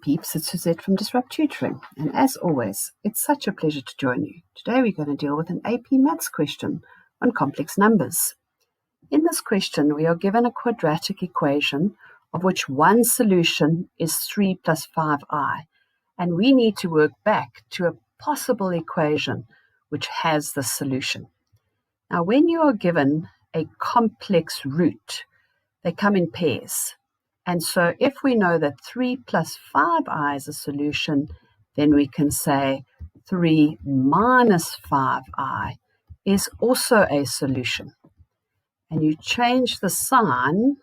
peeps, it's Suzette from Disrupt Tutoring, and as always, it's such a pleasure to join you. Today we're going to deal with an AP Maths question on complex numbers. In this question, we are given a quadratic equation of which one solution is 3 plus 5i, and we need to work back to a possible equation which has the solution. Now, when you are given a complex root, they come in pairs. And so if we know that 3 plus 5i is a solution, then we can say 3 minus 5i is also a solution. And you change the sign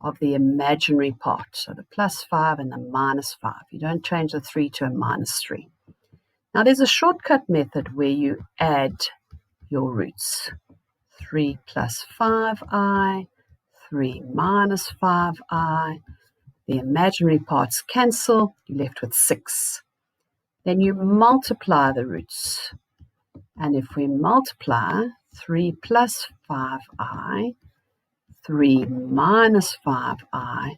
of the imaginary part, so the plus 5 and the minus 5. You don't change the 3 to a minus 3. Now there's a shortcut method where you add your roots. 3 plus 5i, 3 minus 5i, the imaginary parts cancel, you're left with 6. Then you multiply the roots. And if we multiply 3 plus 5i, 3 minus 5i,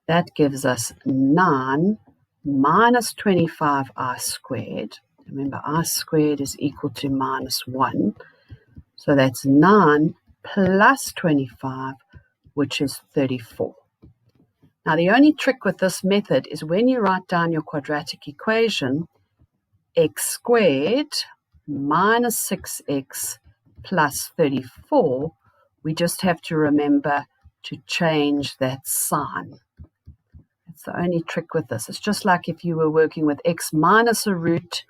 that gives us 9 minus 25i squared. Remember, I squared is equal to minus 1. So that's 9 plus 25, which is 34. Now, the only trick with this method is when you write down your quadratic equation, x squared minus 6x plus 34, we just have to remember to change that sign. That's the only trick with this. It's just like if you were working with x minus a root,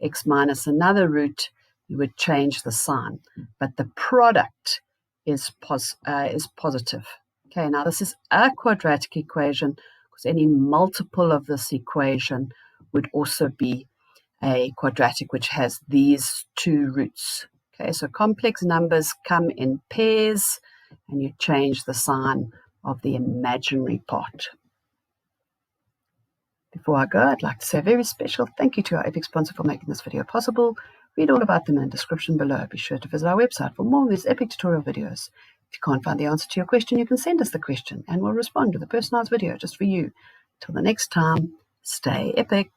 x minus another root, you would change the sign. But the product is positive. Okay, now this is a quadratic equation because any multiple of this equation would also be a quadratic which has these two roots. Okay, so complex numbers come in pairs and you change the sign of the imaginary part. Before I go, I'd like to say a very special thank you to our epic sponsor for making this video possible. Read all about them in the description below. Be sure to visit our website for more of these epic tutorial videos. If you can't find the answer to your question, you can send us the question and we'll respond with a personalized video just for you. Till the next time, stay epic.